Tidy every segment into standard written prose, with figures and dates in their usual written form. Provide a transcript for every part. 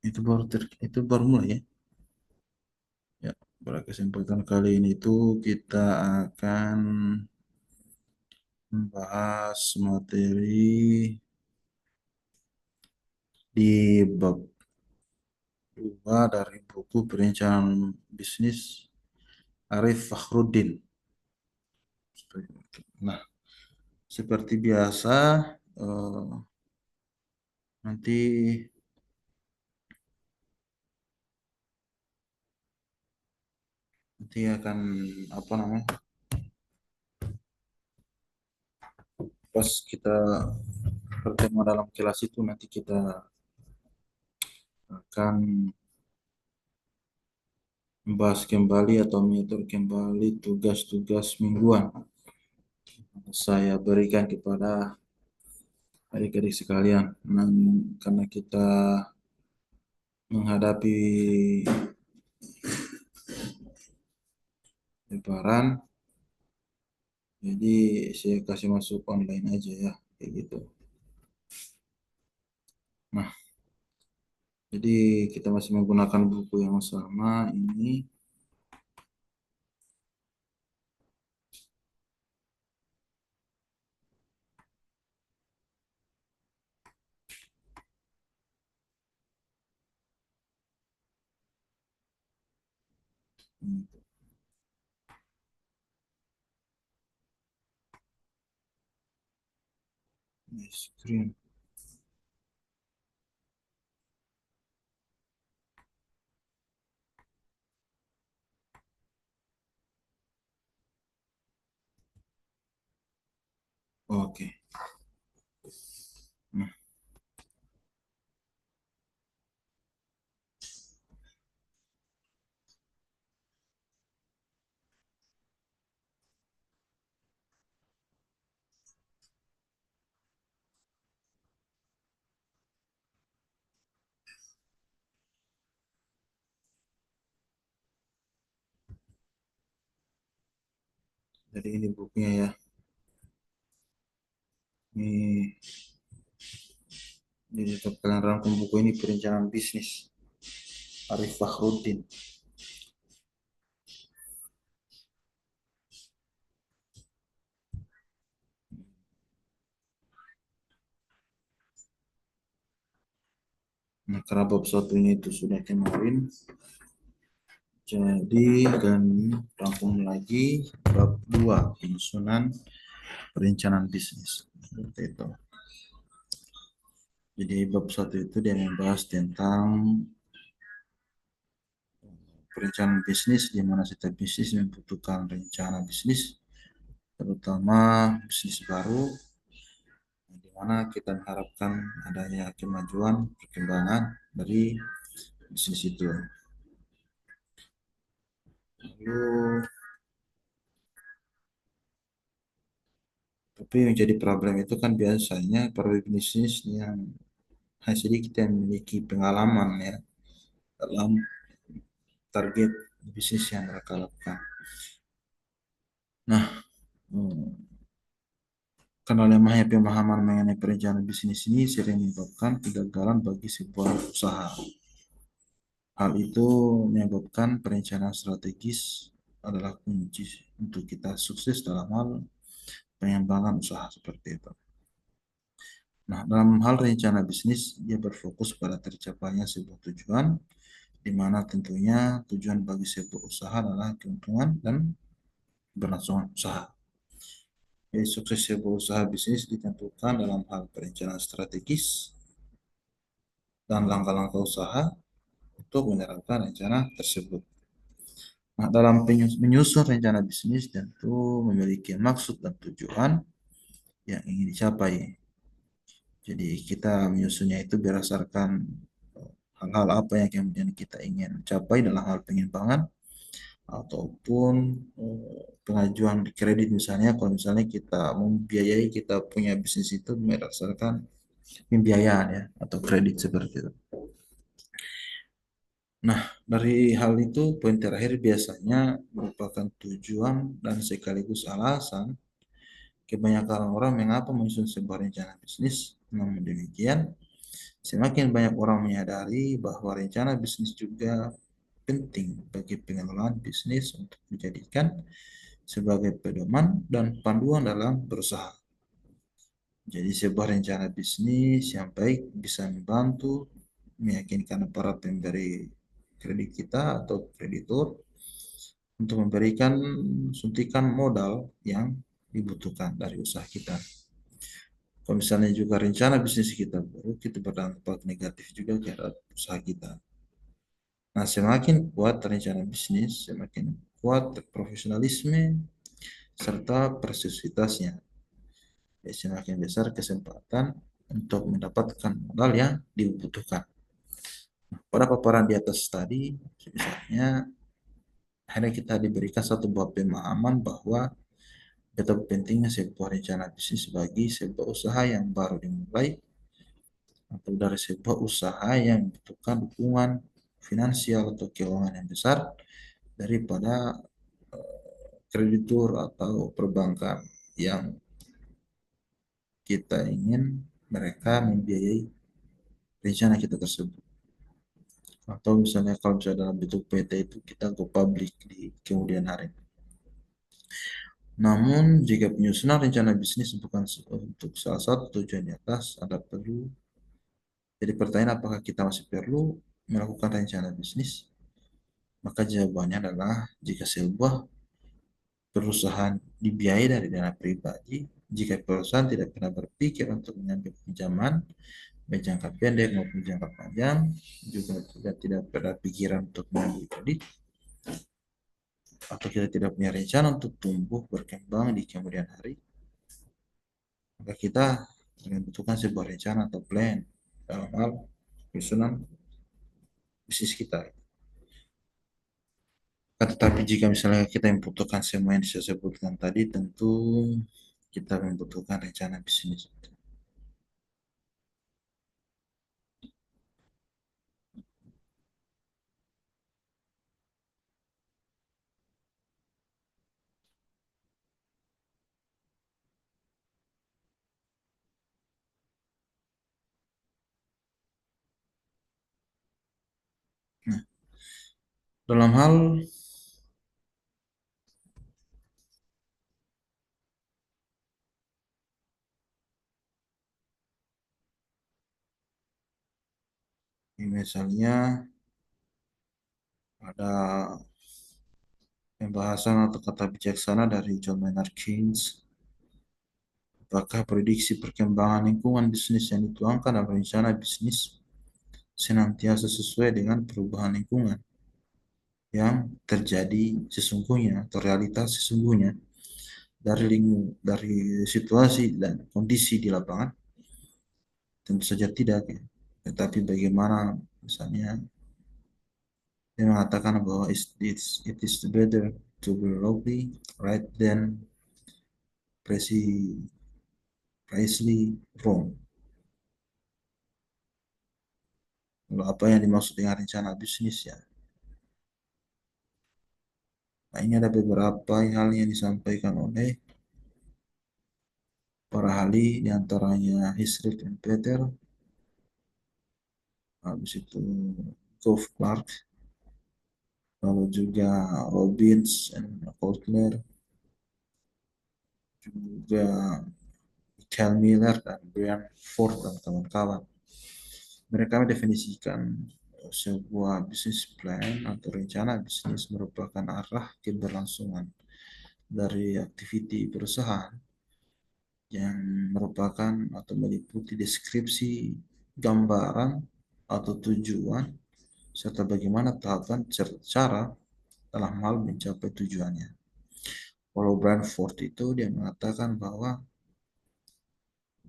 itu baru mulai ya. Ya, pada kesempatan kali ini tuh kita akan membahas materi di bab 2 dari buku Perencanaan Bisnis Arif Fakhruddin. Nah, seperti biasa, eh, nanti nanti akan apa namanya? Pas kita bertemu dalam kelas itu nanti kita akan membahas kembali atau mengatur kembali tugas-tugas mingguan saya berikan kepada adik-adik sekalian. Nah, karena kita menghadapi lebaran, jadi saya kasih masuk online aja ya, kayak gitu. Nah, jadi kita masih menggunakan buku yang sama ini. Ini screen. Oke. Nah, jadi ini bukunya ya. Ini jadi untuk kalian rangkum buku ini perencanaan bisnis Arif Fakhruddin. Nah, karena bab satunya itu sudah kemarin, jadi kami rangkum lagi bab 2 penyusunan perencanaan bisnis. Seperti itu. Jadi bab satu itu dia membahas tentang perencanaan bisnis, di mana setiap bisnis membutuhkan rencana bisnis, terutama bisnis baru, di mana kita mengharapkan adanya kemajuan, perkembangan dari bisnis itu. Lalu, tapi yang jadi problem itu kan biasanya para bisnis yang hanya sedikit yang memiliki pengalaman ya dalam target bisnis yang mereka lakukan. Nah, karena lemahnya pemahaman mengenai perencanaan bisnis ini sering menyebabkan kegagalan bagi sebuah usaha. Hal itu menyebabkan perencanaan strategis adalah kunci untuk kita sukses dalam hal pengembangan usaha seperti itu. Nah, dalam hal rencana bisnis, dia berfokus pada tercapainya sebuah tujuan, di mana tentunya tujuan bagi sebuah usaha adalah keuntungan dan keberlangsungan usaha. Jadi sukses sebuah usaha bisnis ditentukan dalam hal perencanaan strategis dan langkah-langkah usaha untuk menerapkan rencana tersebut. Nah, dalam menyusun rencana bisnis tentu memiliki maksud dan tujuan yang ingin dicapai. Jadi kita menyusunnya itu berdasarkan hal-hal apa yang kemudian kita ingin capai dalam hal pengembangan ataupun pengajuan kredit misalnya kalau misalnya kita membiayai kita punya bisnis itu berdasarkan pembiayaan ya atau kredit seperti itu. Nah, dari hal itu poin terakhir biasanya merupakan tujuan dan sekaligus alasan kebanyakan orang mengapa menyusun sebuah rencana bisnis. Namun demikian, Semakin banyak orang menyadari bahwa rencana bisnis juga penting bagi pengelolaan bisnis untuk dijadikan sebagai pedoman dan panduan dalam berusaha. Jadi sebuah rencana bisnis yang baik bisa membantu meyakinkan para pemberi kredit kita atau kreditur untuk memberikan suntikan modal yang dibutuhkan dari usaha kita. Kalau misalnya juga rencana bisnis kita buruk, itu berdampak negatif juga terhadap usaha kita. Nah, semakin kuat rencana bisnis, semakin kuat profesionalisme serta prestisitasnya. Ya, semakin besar kesempatan untuk mendapatkan modal yang dibutuhkan. Pada paparan di atas tadi, misalnya, akhirnya kita diberikan satu buah pemahaman bahwa betapa pentingnya sebuah rencana bisnis bagi sebuah usaha yang baru dimulai atau dari sebuah usaha yang membutuhkan dukungan finansial atau keuangan yang besar daripada kreditur atau perbankan yang kita ingin mereka membiayai rencana kita tersebut. Atau misalnya kalau misalnya dalam bentuk PT itu kita go public di kemudian hari. Namun jika penyusunan rencana bisnis bukan untuk salah satu tujuan di atas, ada perlu. Jadi pertanyaan apakah kita masih perlu melakukan rencana bisnis? Maka jawabannya adalah jika sebuah perusahaan dibiayai dari dana pribadi, jika perusahaan tidak pernah berpikir untuk mengambil pinjaman, baik jangka pendek maupun jangka panjang, juga tidak pernah pikiran untuk mengambil kredit, atau kita tidak punya rencana untuk tumbuh berkembang di kemudian hari, maka kita membutuhkan sebuah rencana atau plan dalam hal penyusunan bisnis kita. Tetapi jika misalnya kita membutuhkan semua yang saya sebutkan tadi, tentu kita membutuhkan rencana bisnis. Nah, dalam hal misalnya ada pembahasan atau kata bijaksana dari John Maynard Keynes, apakah prediksi perkembangan lingkungan bisnis yang dituangkan dalam rencana bisnis senantiasa sesuai dengan perubahan lingkungan yang terjadi sesungguhnya atau realitas sesungguhnya dari situasi dan kondisi di lapangan? Tentu saja tidak, ya. Tetapi bagaimana misalnya dia mengatakan bahwa it is better to be wrongly right than precisely wrong. Lalu apa yang dimaksud dengan rencana bisnis, ya? Nah, ini ada beberapa hal yang disampaikan oleh para ahli, diantaranya Hisrich dan Peter, habis itu Goff Clark, lalu juga Robbins dan Kotler, juga Michael Miller dan Brian Ford dan kawan-kawan. Mereka mendefinisikan sebuah bisnis plan atau rencana bisnis merupakan arah keberlangsungan dari aktiviti perusahaan yang merupakan atau meliputi deskripsi, gambaran, atau tujuan, serta bagaimana tahapan cara dalam hal mencapai tujuannya. Kalau Brandford itu dia mengatakan bahwa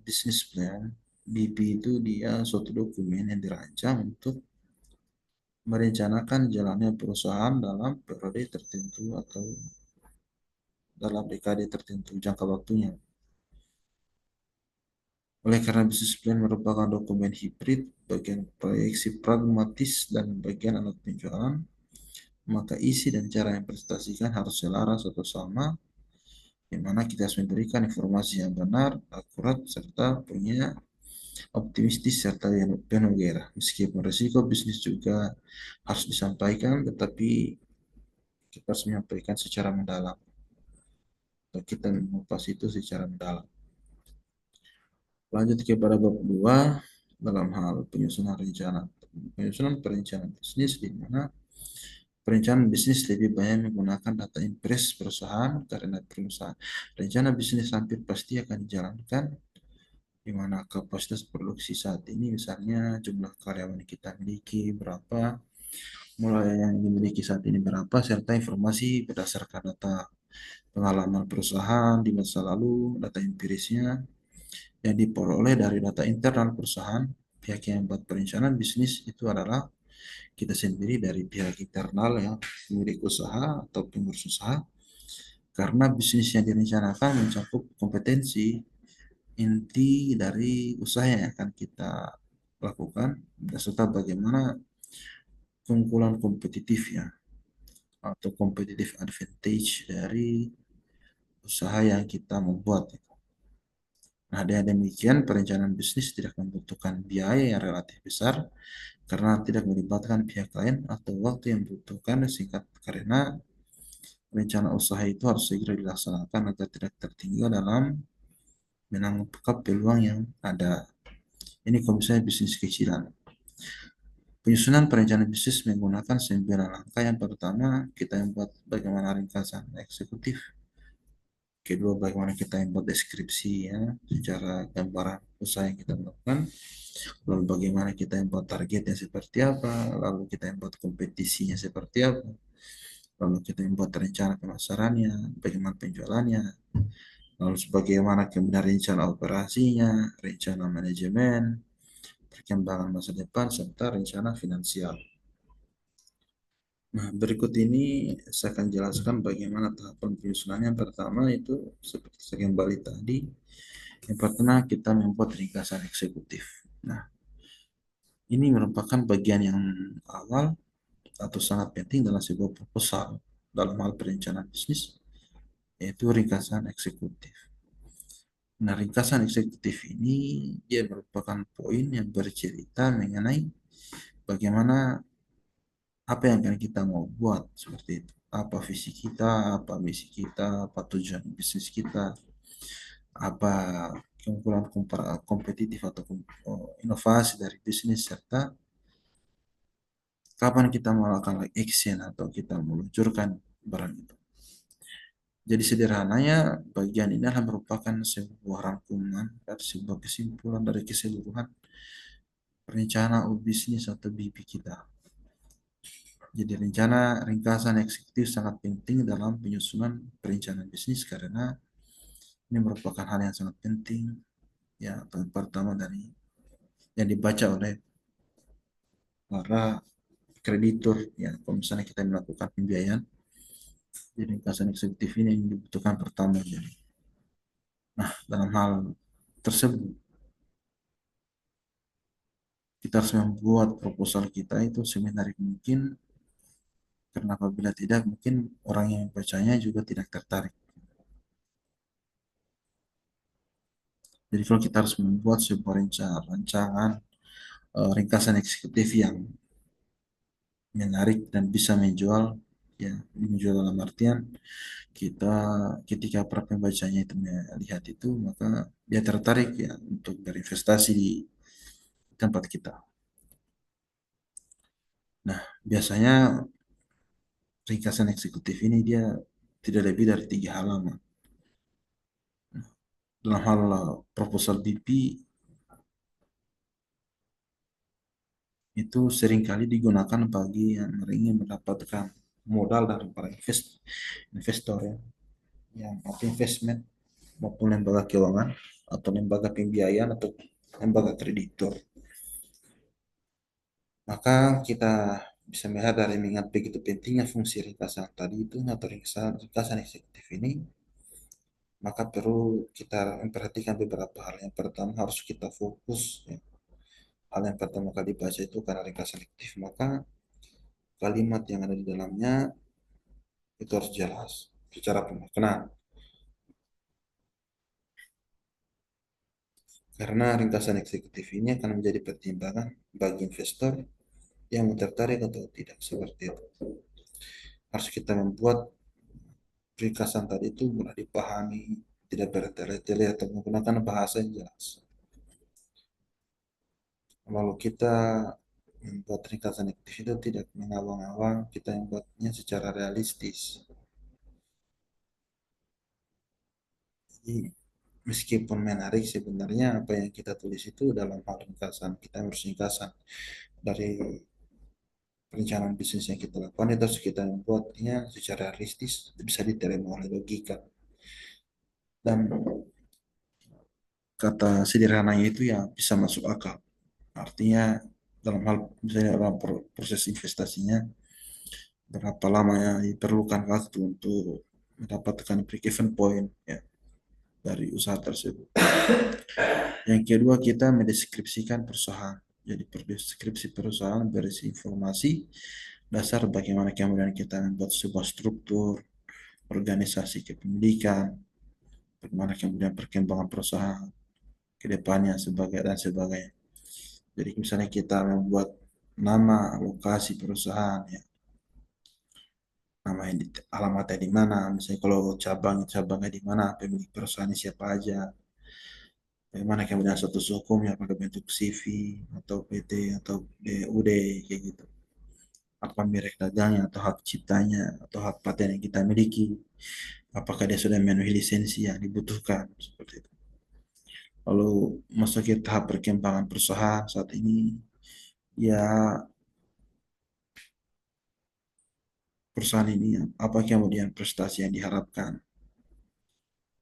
business plan, BP itu dia suatu dokumen yang dirancang untuk merencanakan jalannya perusahaan dalam periode tertentu atau dalam dekade tertentu jangka waktunya. Oleh karena bisnis plan merupakan dokumen hibrid, bagian proyeksi pragmatis dan bagian alat penjualan, maka isi dan cara yang presentasikan harus selaras atau sama, di mana kita harus memberikan informasi yang benar, akurat, serta punya optimistis serta yang penuh gairah. Meskipun risiko bisnis juga harus disampaikan, tetapi kita harus menyampaikan secara mendalam, atau kita mengupas itu secara mendalam. Lanjut kepada bab 2 dalam hal penyusunan perencanaan bisnis, di mana perencanaan bisnis lebih banyak menggunakan data impres perusahaan karena perusahaan rencana bisnis hampir pasti akan dijalankan, di mana kapasitas produksi saat ini, misalnya jumlah karyawan yang kita miliki berapa, mulai yang dimiliki saat ini berapa, serta informasi berdasarkan data pengalaman perusahaan di masa lalu, data empirisnya yang diperoleh dari data internal perusahaan. Pihak yang membuat perencanaan bisnis itu adalah kita sendiri dari pihak internal ya, pemilik usaha atau pengurus usaha, karena bisnis yang direncanakan mencakup kompetensi inti dari usaha yang akan kita lakukan, serta bagaimana keunggulan kompetitifnya atau competitive advantage dari usaha yang kita membuat. Nah, dengan demikian perencanaan bisnis tidak membutuhkan biaya yang relatif besar karena tidak melibatkan pihak lain atau waktu yang membutuhkan singkat, karena rencana usaha itu harus segera dilaksanakan agar tidak tertinggal dalam menangkap peluang yang ada. Ini kalau misalnya bisnis kecilan. Penyusunan perencanaan bisnis menggunakan 9 langkah. Yang pertama, kita yang buat bagaimana ringkasan eksekutif. Kedua, bagaimana kita yang buat deskripsi ya, secara gambaran usaha yang kita lakukan. Lalu bagaimana kita yang buat targetnya seperti apa. Lalu kita yang buat kompetisinya seperti apa. Lalu kita yang buat rencana pemasarannya, bagaimana penjualannya. Lalu bagaimana kemudian rencana operasinya, rencana manajemen, perkembangan masa depan, serta rencana finansial. Nah, berikut ini saya akan jelaskan bagaimana tahapan penyusunan. Yang pertama itu seperti saya kembali tadi. Yang pertama kita membuat ringkasan eksekutif. Nah, ini merupakan bagian yang awal atau sangat penting dalam sebuah proposal dalam hal perencanaan bisnis, yaitu ringkasan eksekutif. Nah, ringkasan eksekutif ini dia merupakan poin yang bercerita mengenai bagaimana apa yang akan kita mau buat seperti itu. Apa visi kita, apa misi kita, apa tujuan bisnis kita, apa keunggulan kompetitif atau inovasi dari bisnis, serta kapan kita melakukan action atau kita meluncurkan barang itu. Jadi sederhananya bagian ini adalah merupakan sebuah rangkuman dari sebuah kesimpulan dari keseluruhan rencana bisnis atau BP kita. Jadi rencana ringkasan eksekutif sangat penting dalam penyusunan perencanaan bisnis karena ini merupakan hal yang sangat penting ya, pertama dari yang dibaca oleh para kreditur ya, kalau misalnya kita melakukan pembiayaan. Jadi ringkasan eksekutif ini yang dibutuhkan pertama. Jadi, nah dalam hal tersebut kita harus membuat proposal kita itu semenarik mungkin, karena apabila tidak mungkin orang yang membacanya juga tidak tertarik. Jadi kalau kita harus membuat sebuah rancangan ringkasan eksekutif yang menarik dan bisa menjual, ya menjual dalam artian kita ketika para pembacanya itu melihat itu, maka dia tertarik ya untuk berinvestasi di tempat kita. Nah, biasanya ringkasan eksekutif ini dia tidak lebih dari 3 halaman. Dalam hal proposal BP itu seringkali digunakan bagi yang ingin mendapatkan modal dari para investor ya, yang atau investment maupun lembaga keuangan atau lembaga pembiayaan atau lembaga kreditur. Maka kita bisa melihat dari mengingat begitu pentingnya fungsi ringkasan tadi itu atau ringkasan eksekutif ini, maka perlu kita memperhatikan beberapa hal. Yang pertama harus kita fokus ya. Hal yang pertama kali baca itu karena ringkasan eksekutif, maka kalimat yang ada di dalamnya itu harus jelas secara pemaknaan. Karena ringkasan eksekutif ini akan menjadi pertimbangan bagi investor yang mau tertarik atau tidak seperti itu. Harus kita membuat ringkasan tadi itu mudah dipahami, tidak bertele-tele atau menggunakan bahasa yang jelas. Lalu kita membuat ringkasan eksekutif itu tidak mengawang-awang, kita membuatnya secara realistis. Jadi meskipun menarik sebenarnya apa yang kita tulis itu dalam hal ringkasan, kita harus ringkasan dari perencanaan bisnis yang kita lakukan itu harus kita membuatnya secara realistis bisa diterima oleh logika dan kata sederhananya itu ya bisa masuk akal. Artinya dalam hal misalnya dalam proses investasinya berapa lama ya diperlukan waktu untuk mendapatkan break even point ya dari usaha tersebut. Yang kedua kita mendeskripsikan perusahaan. Jadi deskripsi perusahaan berisi informasi dasar bagaimana kemudian kita membuat sebuah struktur, organisasi kepemilikan, bagaimana kemudian perkembangan perusahaan ke depannya sebagai dan sebagainya. Jadi misalnya kita membuat nama, lokasi perusahaan, ya, nama yang alamatnya di mana, misalnya kalau cabangnya di mana, pemilik perusahaan siapa aja, bagaimana kemudian status hukumnya, apakah bentuk CV atau PT atau DUD kayak gitu. Apa merek dagangnya atau hak ciptanya atau hak paten yang kita miliki, apakah dia sudah memenuhi lisensi yang dibutuhkan seperti itu. Lalu masuk ke tahap perkembangan perusahaan saat ini, ya perusahaan ini apa kemudian prestasi yang diharapkan,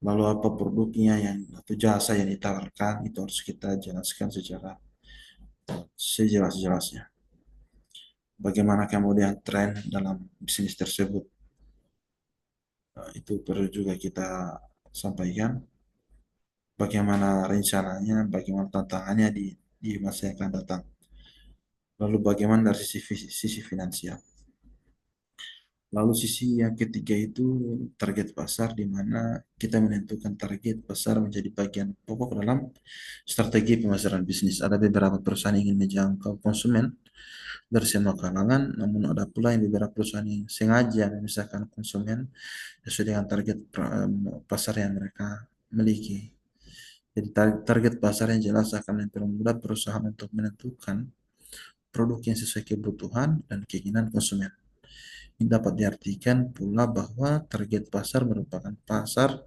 lalu apa produknya yang atau jasa yang ditawarkan itu harus kita jelaskan secara sejelas-jelasnya. Bagaimana kemudian tren dalam bisnis tersebut, itu perlu juga kita sampaikan. Bagaimana rencananya, bagaimana tantangannya di masa yang akan datang. Lalu bagaimana dari sisi finansial. Lalu sisi yang ketiga itu target pasar, di mana kita menentukan target pasar menjadi bagian pokok dalam strategi pemasaran bisnis. Ada beberapa perusahaan yang ingin menjangkau konsumen dari semua kalangan, namun ada pula yang beberapa perusahaan yang sengaja memisahkan konsumen sesuai dengan target pasar yang mereka miliki. Jadi target pasar yang jelas akan mempermudah perusahaan untuk menentukan produk yang sesuai kebutuhan dan keinginan konsumen. Ini dapat diartikan pula bahwa target pasar merupakan pasar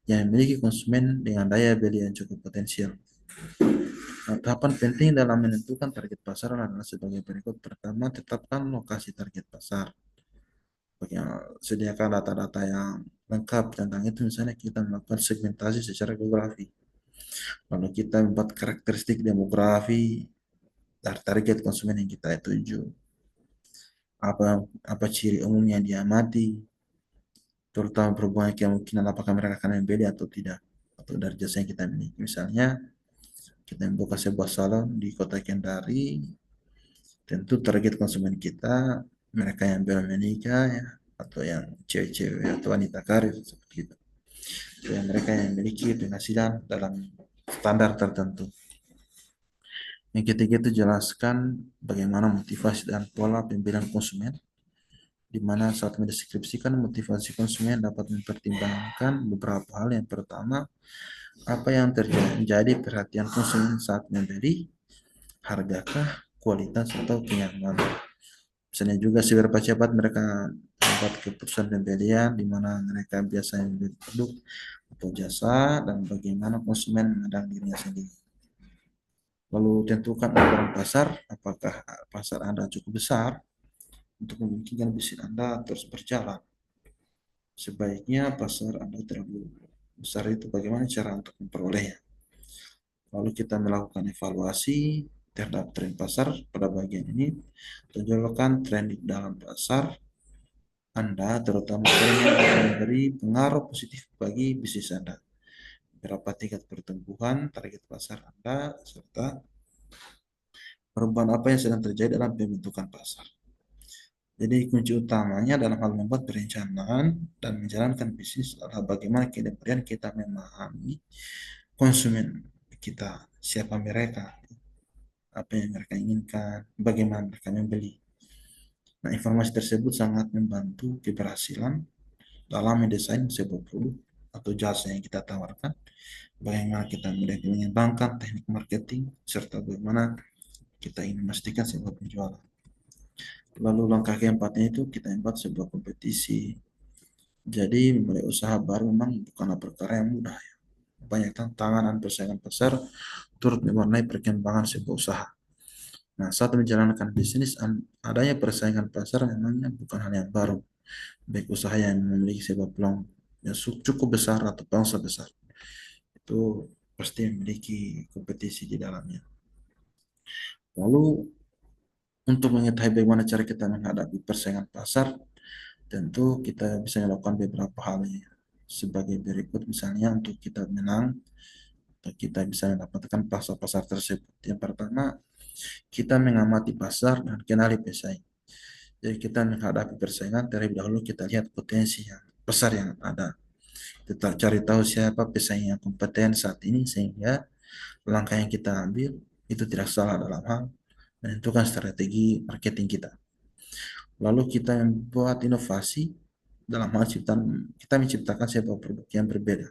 yang memiliki konsumen dengan daya beli yang cukup potensial. Nah, tahapan penting dalam menentukan target pasar adalah sebagai berikut. Pertama, tetapkan lokasi target pasar. Sediakan data-data yang lengkap tentang itu, misalnya kita melakukan segmentasi secara geografi. Lalu kita membuat karakteristik demografi dari target konsumen yang kita tuju. Apa apa ciri umum yang diamati, terutama berhubungan kemungkinan apakah mereka akan membeli atau tidak, atau dari jasa yang kita miliki. Misalnya kita membuka sebuah salon di kota Kendari, tentu target konsumen kita mereka yang belum menikah ya, atau yang cewek-cewek atau wanita karir seperti itu. Yang mereka yang memiliki penghasilan dalam standar tertentu. Yang ketiga itu jelaskan bagaimana motivasi dan pola pembelian konsumen, di mana saat mendeskripsikan motivasi konsumen dapat mempertimbangkan beberapa hal. Yang pertama, apa yang terjadi perhatian konsumen saat membeli, hargakah, kualitas, atau kenyamanan. Misalnya juga seberapa cepat mereka membuat keputusan pembelian, di mana mereka biasanya membeli produk atau jasa, dan bagaimana konsumen memandang dirinya sendiri. Lalu tentukan ukuran pasar, apakah pasar Anda cukup besar untuk memungkinkan bisnis Anda terus berjalan. Sebaiknya pasar Anda terlalu besar, itu bagaimana cara untuk memperolehnya. Lalu kita melakukan evaluasi terhadap tren pasar pada bagian ini. Tunjukkan tren di dalam pasar Anda, terutama tren yang akan memberi pengaruh positif bagi bisnis Anda. Berapa tingkat pertumbuhan target pasar Anda, serta perubahan apa yang sedang terjadi dalam pembentukan pasar. Jadi kunci utamanya dalam hal membuat perencanaan dan menjalankan bisnis adalah bagaimana kemudian kita memahami konsumen kita, siapa mereka, apa yang mereka inginkan, bagaimana mereka membeli. Nah, informasi tersebut sangat membantu keberhasilan dalam mendesain sebuah produk atau jasa yang kita tawarkan, bagaimana kita mengembangkan teknik marketing, serta bagaimana kita ingin memastikan sebuah penjualan. Lalu langkah keempatnya itu kita buat sebuah kompetisi. Jadi memulai usaha baru memang bukanlah perkara yang mudah ya. Banyak tantangan dan persaingan besar turut mewarnai perkembangan sebuah usaha. Nah, saat menjalankan bisnis, adanya persaingan pasar memangnya bukan hal yang baru. Baik usaha yang memiliki sebuah peluang yang cukup besar atau bangsa besar, itu pasti memiliki kompetisi di dalamnya. Lalu, untuk mengetahui bagaimana cara kita menghadapi persaingan pasar, tentu kita bisa melakukan beberapa hal ya. Sebagai berikut, misalnya untuk kita menang, atau kita bisa mendapatkan pasar-pasar tersebut. Yang pertama, kita mengamati pasar dan kenali pesaing. Jadi kita menghadapi persaingan, terlebih dahulu kita lihat potensi yang besar yang ada. Kita cari tahu siapa pesaing yang kompeten saat ini, sehingga langkah yang kita ambil itu tidak salah dalam hal menentukan strategi marketing kita. Lalu kita membuat inovasi dalam hal kita menciptakan sebuah produk yang berbeda.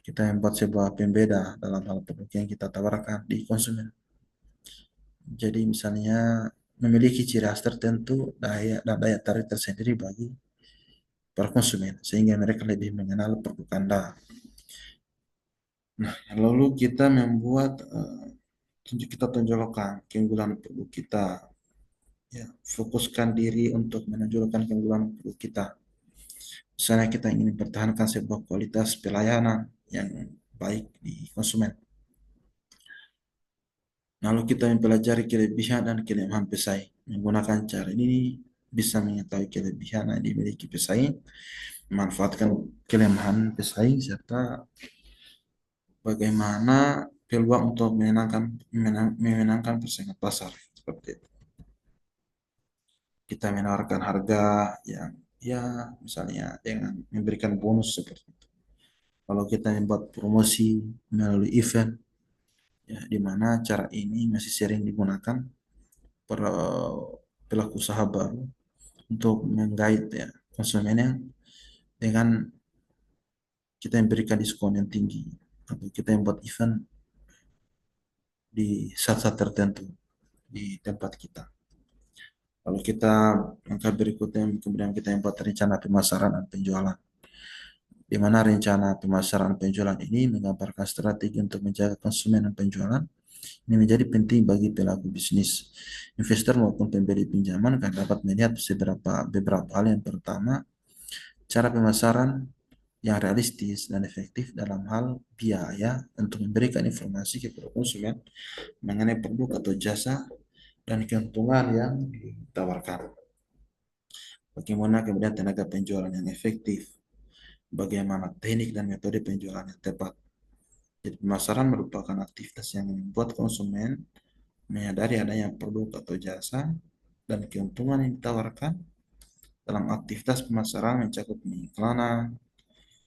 Kita membuat sebuah pembeda dalam hal produk yang kita tawarkan di konsumen. Jadi misalnya memiliki ciri khas tertentu dan daya tarik tersendiri bagi para konsumen sehingga mereka lebih mengenal produk Anda. Nah, lalu kita membuat kita tonjolkan keunggulan produk kita, ya, fokuskan diri untuk menonjolkan keunggulan produk kita. Misalnya kita ingin mempertahankan sebuah kualitas pelayanan yang baik di konsumen. Lalu kita mempelajari kelebihan dan kelemahan pesaing. Menggunakan cara ini bisa mengetahui kelebihan yang dimiliki pesaing, memanfaatkan kelemahan pesaing, serta bagaimana peluang untuk memenangkan persaingan pasar. Seperti itu. Kita menawarkan harga yang ya misalnya dengan memberikan bonus seperti itu. Kalau kita membuat promosi melalui event, ya di mana cara ini masih sering digunakan para pelaku usaha baru untuk menggait ya konsumennya dengan kita memberikan diskon yang tinggi atau kita membuat event di saat-saat tertentu di tempat kita. Lalu kita langkah berikutnya kemudian kita membuat rencana pemasaran dan penjualan, di mana rencana pemasaran dan penjualan ini menggambarkan strategi untuk menjaga konsumen dan penjualan. Ini menjadi penting bagi pelaku bisnis, investor maupun pemberi pinjaman karena dapat melihat beberapa hal. Yang pertama, cara pemasaran yang realistis dan efektif dalam hal biaya untuk memberikan informasi kepada konsumen mengenai produk atau jasa dan keuntungan yang ditawarkan. Bagaimana kemudian tenaga penjualan yang efektif, bagaimana teknik dan metode penjualan yang tepat. Jadi pemasaran merupakan aktivitas yang membuat konsumen menyadari adanya produk atau jasa dan keuntungan yang ditawarkan. Dalam aktivitas pemasaran mencakup pengiklanan,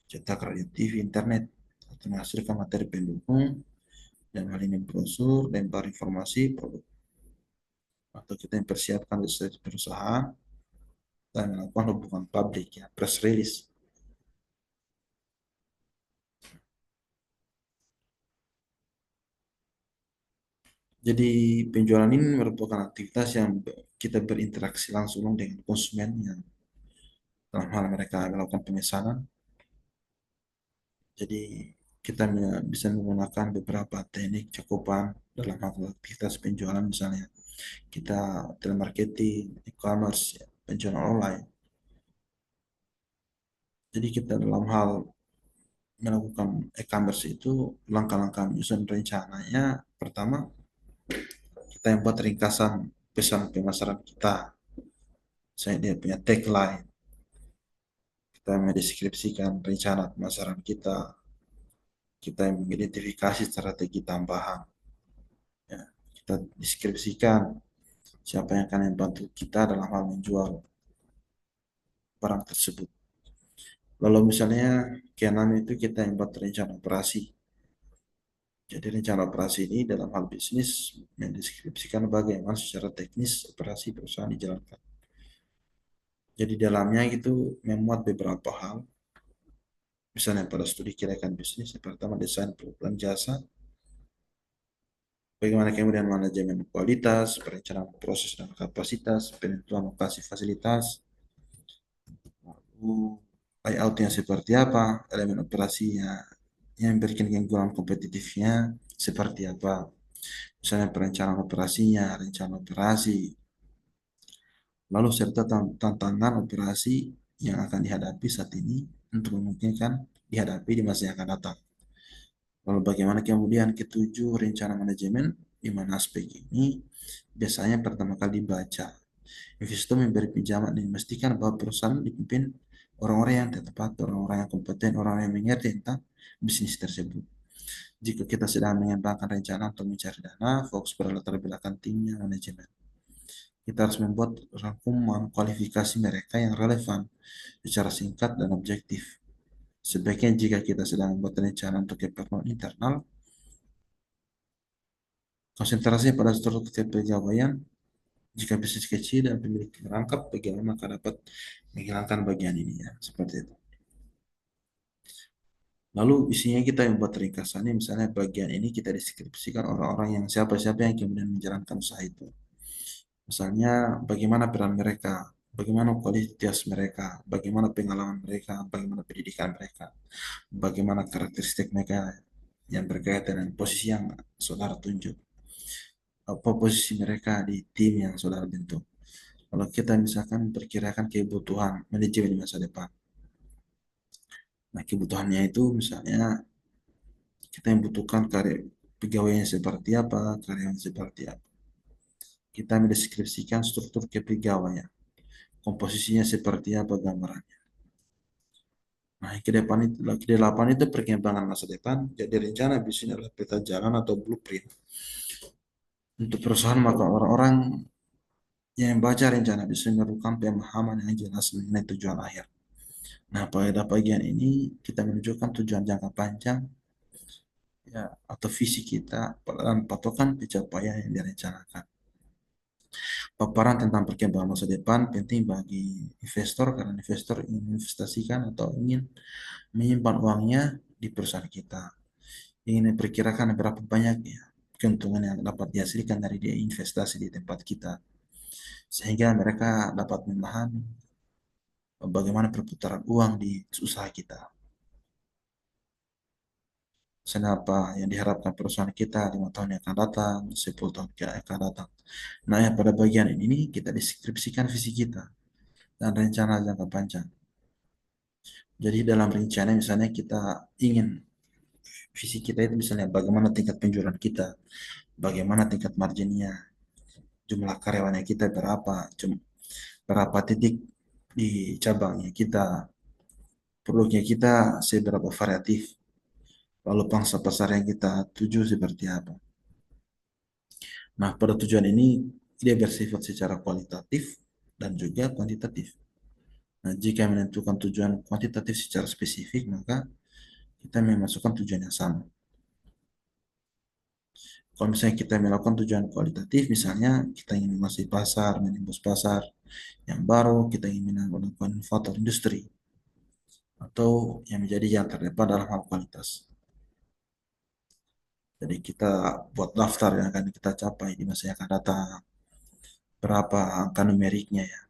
cetak radio TV, internet, atau menghasilkan materi pendukung, dan hal ini brosur, lembar informasi produk, atau kita mempersiapkan website perusahaan dan melakukan hubungan publik ya, press release. Jadi penjualan ini merupakan aktivitas yang kita berinteraksi langsung dengan konsumen yang dalam hal mereka melakukan pemesanan. Jadi kita bisa menggunakan beberapa teknik cakupan dalam hal aktivitas penjualan, misalnya kita telemarketing, e-commerce, ya, penjualan online. Jadi kita dalam hal melakukan e-commerce itu langkah-langkah menyusun rencananya. Pertama, kita yang buat ringkasan pesan pemasaran kita. Saya dia punya tagline. Kita mendeskripsikan rencana pemasaran kita. Kita mengidentifikasi strategi tambahan. Ya, kita deskripsikan siapa yang akan membantu kita dalam hal menjual barang tersebut. Lalu misalnya keenam itu kita membuat rencana operasi. Jadi rencana operasi ini dalam hal bisnis mendeskripsikan bagaimana secara teknis operasi perusahaan dijalankan. Jadi dalamnya itu memuat beberapa hal, misalnya pada studi kira-kira bisnis, yang pertama desain program jasa, bagaimana kemudian manajemen kualitas, perencanaan proses dan kapasitas, penentuan lokasi fasilitas, lalu layoutnya seperti apa, elemen operasinya, yang memberikan keunggulan kompetitifnya seperti apa, misalnya perencanaan operasinya, rencana operasi, lalu serta tantangan operasi yang akan dihadapi saat ini untuk memungkinkan dihadapi di masa yang akan datang. Lalu bagaimana kemudian ketujuh rencana manajemen, di mana aspek ini biasanya pertama kali dibaca. Investor memberi pinjaman dan memastikan bahwa perusahaan dipimpin orang-orang yang tepat, orang-orang yang kompeten, orang-orang yang mengerti tentang bisnis tersebut. Jika kita sedang mengembangkan rencana untuk mencari dana, fokus pada latar belakang timnya manajemen. Kita harus membuat rangkuman kualifikasi mereka yang relevan secara singkat dan objektif. Sebaiknya jika kita sedang membuat rencana untuk keperluan internal, konsentrasi pada struktur kepegawaian. Jika bisnis kecil dan pemilik merangkap, bagaimana maka dapat menghilangkan bagian ini ya, seperti itu. Lalu isinya kita yang buat ringkasannya, misalnya bagian ini kita deskripsikan orang-orang yang siapa-siapa yang kemudian menjalankan usaha itu. Misalnya bagaimana peran mereka, bagaimana kualitas mereka, bagaimana pengalaman mereka, bagaimana pendidikan mereka, bagaimana karakteristik mereka yang berkaitan dengan posisi yang saudara tunjuk, apa posisi mereka di tim yang saudara bentuk. Kalau kita misalkan perkirakan kebutuhan manajemen di masa depan, nah kebutuhannya itu misalnya kita membutuhkan karya pegawai yang seperti apa, karyawan seperti apa. Kita mendeskripsikan struktur kepegawaian, komposisinya seperti apa gambarannya. Nah, ke depan itu, ke delapan itu perkembangan masa depan. Jadi rencana bisnis adalah peta jalan atau blueprint untuk perusahaan, maka orang-orang yang membaca rencana bisnis memerlukan pemahaman yang jelas mengenai tujuan akhir. Nah, pada bagian ini kita menunjukkan tujuan jangka panjang ya atau visi kita dan patokan pencapaian yang direncanakan. Paparan tentang perkembangan masa depan penting bagi investor karena investor ingin investasikan atau ingin menyimpan uangnya di perusahaan kita. Ingin memperkirakan berapa banyak ya keuntungan yang dapat dihasilkan dari dia investasi di tempat kita. Sehingga mereka dapat memahami bagaimana perputaran uang di usaha kita. Apa yang diharapkan perusahaan kita 5 tahun yang akan datang, 10 tahun yang akan datang. Nah, ya, pada bagian ini kita deskripsikan visi kita dan rencana jangka panjang. Jadi dalam rencana misalnya kita ingin visi kita itu misalnya bagaimana tingkat penjualan kita, bagaimana tingkat marginnya, jumlah karyawannya kita berapa, berapa titik di cabangnya kita, produknya kita seberapa variatif, lalu pangsa pasar yang kita tuju seperti apa. Nah, pada tujuan ini dia bersifat secara kualitatif dan juga kuantitatif. Nah, jika menentukan tujuan kuantitatif secara spesifik, maka kita memasukkan tujuan yang sama. Kalau misalnya kita melakukan tujuan kualitatif, misalnya kita ingin menguasai pasar, menembus pasar yang baru, kita ingin melakukan inovator industri, atau yang menjadi yang terdepan dalam hal kualitas. Jadi kita buat daftar yang akan kita capai di masa yang akan datang, berapa angka numeriknya ya,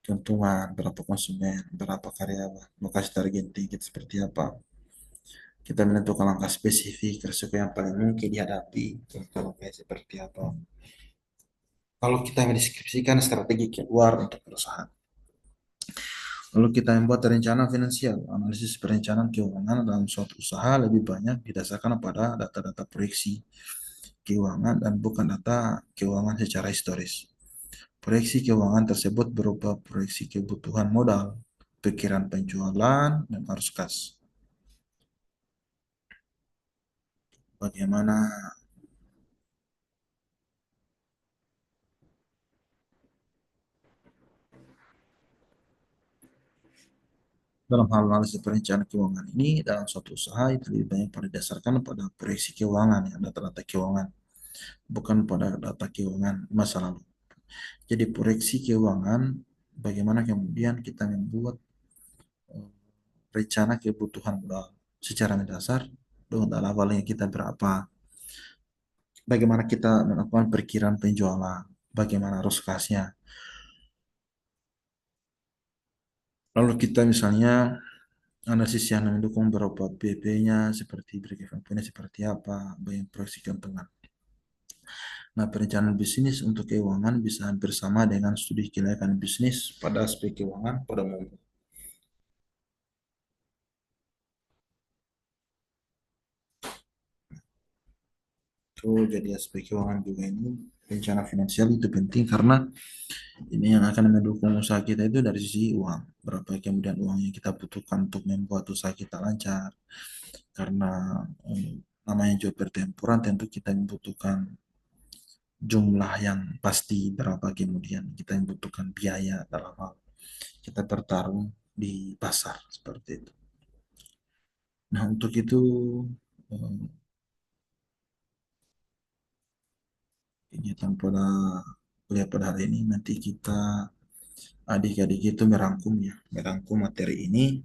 keuntungan, berapa konsumen, berapa karyawan, lokasi targeting kita seperti apa. Kita menentukan langkah spesifik, resiko yang paling mungkin dihadapi, kalau kayak seperti apa. Kalau kita mendeskripsikan strategi keluar untuk perusahaan. Lalu kita membuat rencana finansial, analisis perencanaan keuangan dalam suatu usaha lebih banyak didasarkan pada data-data proyeksi keuangan dan bukan data keuangan secara historis. Proyeksi keuangan tersebut berupa proyeksi kebutuhan modal, perkiraan penjualan, dan arus kas. Bagaimana Dalam hal analisis perencanaan keuangan ini, dalam suatu usaha itu lebih banyak pada dasarkan pada proyeksi keuangan, ya, data-data keuangan, bukan pada data keuangan masa lalu. Jadi proyeksi keuangan, bagaimana kemudian kita membuat eh, rencana kebutuhan modal secara mendasar dengan awalnya kita berapa, bagaimana kita melakukan perkiraan penjualan, bagaimana arus kasnya. Lalu kita misalnya analisis yang mendukung berupa PP-nya seperti break even point seperti apa, bagian proyeksi keuntungan. Nah, perencanaan bisnis untuk keuangan bisa hampir sama dengan studi kelayakan bisnis pada aspek keuangan pada umumnya. Itu jadi aspek keuangan juga ini rencana finansial itu penting karena ini yang akan mendukung usaha kita itu dari sisi uang. Berapa kemudian uang yang kita butuhkan untuk membuat usaha kita lancar. Karena namanya juga pertempuran tentu kita membutuhkan jumlah yang pasti berapa kemudian kita membutuhkan biaya dalam hal kita bertarung di pasar seperti itu. Nah, untuk itu eh, kegiatan pada kuliah pada hari ini nanti kita adik-adik itu merangkum ya, merangkum materi ini.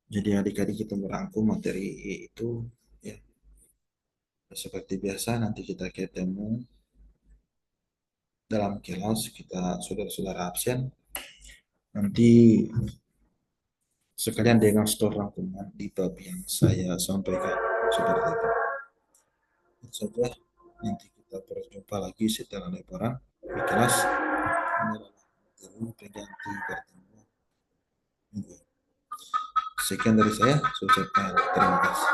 Jadi adik-adik kita merangkum materi itu ya seperti biasa nanti kita ketemu dalam kelas kita saudara-saudara absen nanti sekalian dengan store rangkuman di bab yang saya sampaikan seperti itu. Itu saja nanti kita berjumpa lagi setelah lebaran di kelas. Ini adalah materi pengganti pertemuan minggu. Sekian dari saya, saya ucapkan terima kasih.